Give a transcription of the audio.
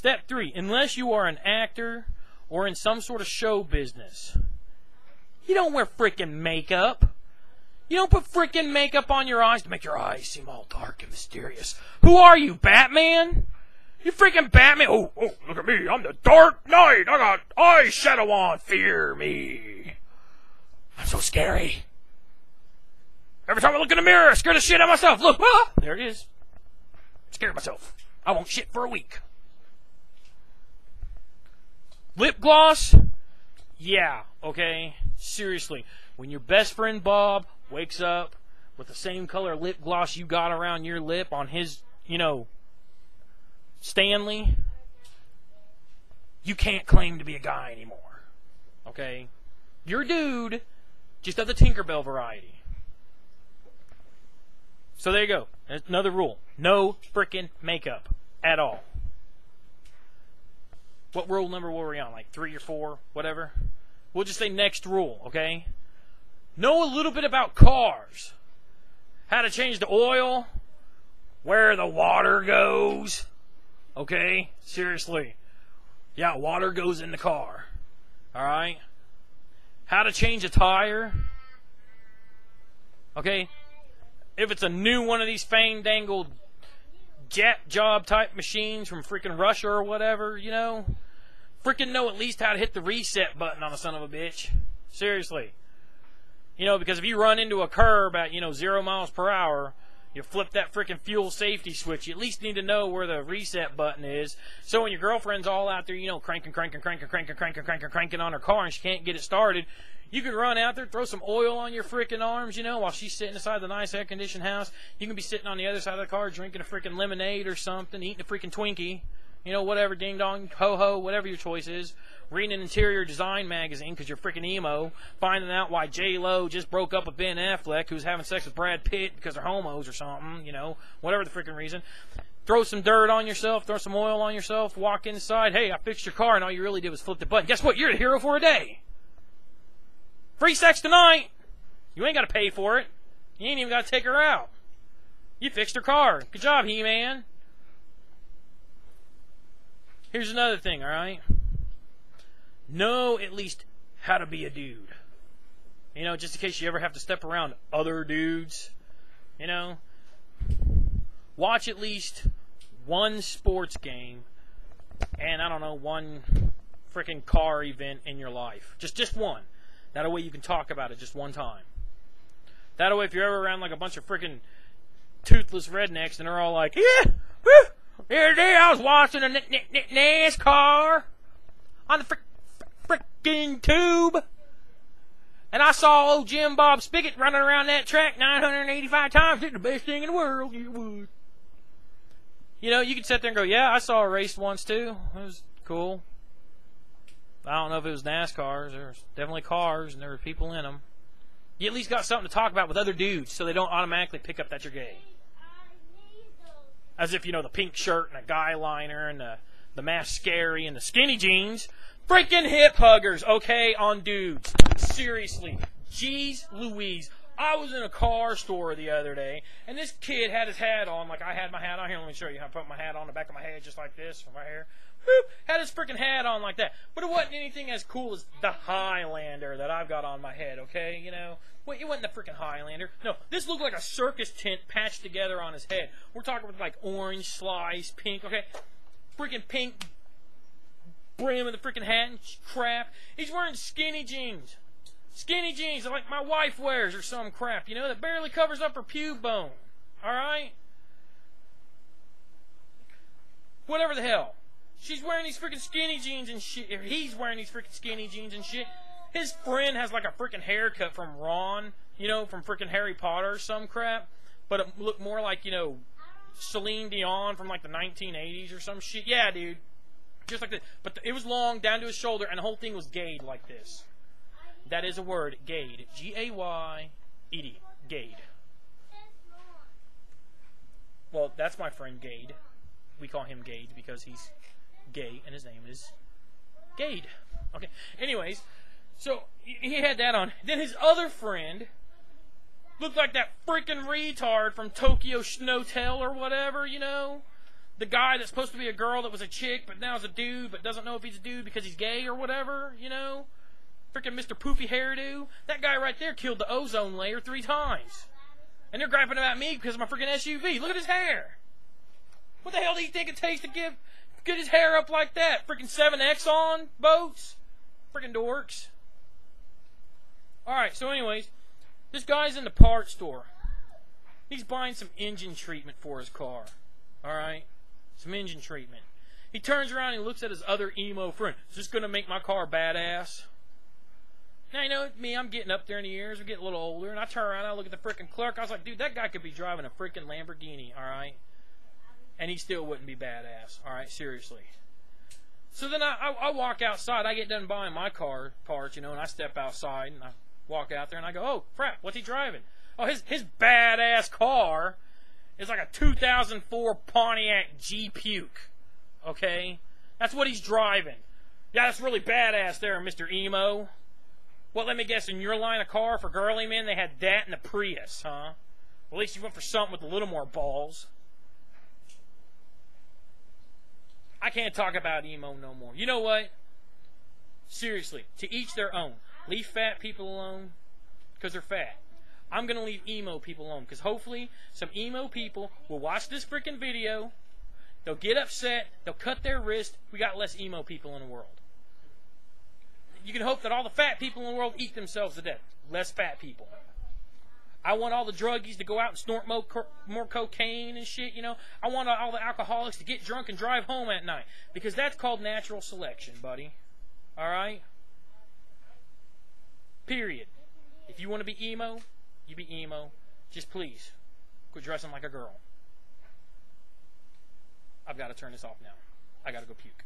Step 3, unless you are an actor or in some sort of show business, you don't wear frickin' makeup. You don't put frickin' makeup on your eyes to make your eyes seem all dark and mysterious. Who are you, Batman? You freaking Batman? Oh, look at me. I'm the Dark Knight. I got eyeshadow on. Fear me. I'm so scary. Every time I look in the mirror, I scare the shit out of myself. Look, there it is. Scared myself. I won't shit for a week. Lip gloss? Yeah, okay? Seriously. When your best friend Bob wakes up with the same color lip gloss you got around your lip on his, Stanley, you can't claim to be a guy anymore. Okay? You're a dude, just of the Tinkerbell variety. So there you go. That's another rule. No frickin' makeup at all. What rule number were we on? Like 3 or 4? Whatever. We'll just say next rule, okay? Know a little bit about cars. How to change the oil. Where the water goes. Okay? Seriously. Yeah, water goes in the car. Alright? How to change a tire. Okay? If it's a new one of these fang-dangled jet job type machines from freaking Russia or whatever, freaking know at least how to hit the reset button on a son of a bitch. Seriously. Because if you run into a curb at, 0 miles per hour, you flip that freaking fuel safety switch. You at least need to know where the reset button is. So when your girlfriend's all out there, cranking on her car and she can't get it started, you can run out there, throw some oil on your freaking arms, while she's sitting inside the nice air-conditioned house. You can be sitting on the other side of the car drinking a freaking lemonade or something, eating a freaking Twinkie, whatever, ding-dong, ho-ho, whatever your choice is. Reading an interior design magazine because you're freaking emo. Finding out why J-Lo just broke up with Ben Affleck, who's having sex with Brad Pitt because they're homos or something, whatever the freaking reason. Throw some dirt on yourself, throw some oil on yourself, walk inside. Hey, I fixed your car, and all you really did was flip the button. Guess what? You're the hero for a day. Free sex tonight. You ain't got to pay for it. You ain't even got to take her out. You fixed her car. Good job, He-Man. Here's another thing, alright? Know at least how to be a dude. Just in case you ever have to step around other dudes. Watch at least one sports game and, one freaking car event in your life. Just one. That way you can talk about it just one time. That way if you're ever around like a bunch of freaking toothless rednecks and they're all like, yeah, woo, here today I was watching a NASCAR on the freaking tube. And I saw old Jim Bob Spigot running around that track 985 times. It's the best thing in the world. You would. You can sit there and go, yeah, I saw a race once too. It was cool. I don't know if it was NASCARs. There was definitely cars, and there were people in them. You at least got something to talk about with other dudes, so they don't automatically pick up that you're gay. As if, the pink shirt and a guy liner and the mascara and the skinny jeans. Freaking hip huggers, okay, on dudes. Seriously. Jeez Louise. I was in a car store the other day, and this kid had his hat on like I had my hat on. Here, let me show you how I put my hat on the back of my head just like this, right here. Boop, had his freaking hat on like that. But it wasn't anything as cool as the Highlander that I've got on my head, okay? It wasn't the freaking Highlander. No, this looked like a circus tent patched together on his head. We're talking with like orange slice, pink, okay? Freaking pink brim of the freaking hat and crap. He's wearing skinny jeans. Skinny jeans like my wife wears or some crap, that barely covers up her pube bone. Alright? Whatever the hell. She's wearing these freaking skinny jeans and shit. Or he's wearing these freaking skinny jeans and shit. His friend has like a freaking haircut from Ron, from freaking Harry Potter or some crap. But it looked more like, Celine Dion from like the 1980s or some shit. Yeah, dude. Just like that. But it was long down to his shoulder and the whole thing was gayed like this. That is a word, gayed. G-A-Y-E-D. Gayed. Well, that's my friend Gade. We call him Gade because he's gay and his name is Gade. Okay. Anyways, so he had that on. Then his other friend looked like that freaking retard from Tokyo Snowtel or whatever, the guy that's supposed to be a girl that was a chick, but now is a dude, but doesn't know if he's a dude because he's gay or whatever, you know? Freaking Mr. Poofy Hairdo. That guy right there killed the ozone layer 3 times. And they're griping about me because of my freaking SUV. Look at his hair. What the hell do you think it takes to get his hair up like that? Freaking 7X on boats? Freaking dorks. Alright, so anyways, this guy's in the parts store. He's buying some engine treatment for his car. Alright? Some engine treatment. He turns around and looks at his other emo friend. Is this going to make my car badass? Now, you know, me, I'm getting up there in the years. I'm getting a little older. And I turn around and I look at the freaking clerk. I was like, dude, that guy could be driving a freaking Lamborghini, alright? And he still wouldn't be badass, alright? Seriously. So then I walk outside. I get done buying my car parts, you know, and I step outside and I walk out there and I go, oh, crap, what's he driving? Oh, his badass car is like a 2004 Pontiac G-Puke, okay? That's what he's driving. Yeah, that's really badass there, Mr. Emo. Well, let me guess, in your line of car for girly men, they had that and the Prius, huh? Well, at least you went for something with a little more balls. I can't talk about emo no more. You know what? Seriously, to each their own. Leave fat people alone because they're fat. I'm going to leave emo people alone because hopefully some emo people will watch this freaking video. They'll get upset. They'll cut their wrist. We got less emo people in the world. You can hope that all the fat people in the world eat themselves to death. Less fat people. I want all the druggies to go out and snort more cocaine and shit, you know. I want all the alcoholics to get drunk and drive home at night. Because that's called natural selection, buddy. Alright? Period. If you want to be emo, you be emo. Just please, quit dressing like a girl. I've got to turn this off now. I got to go puke.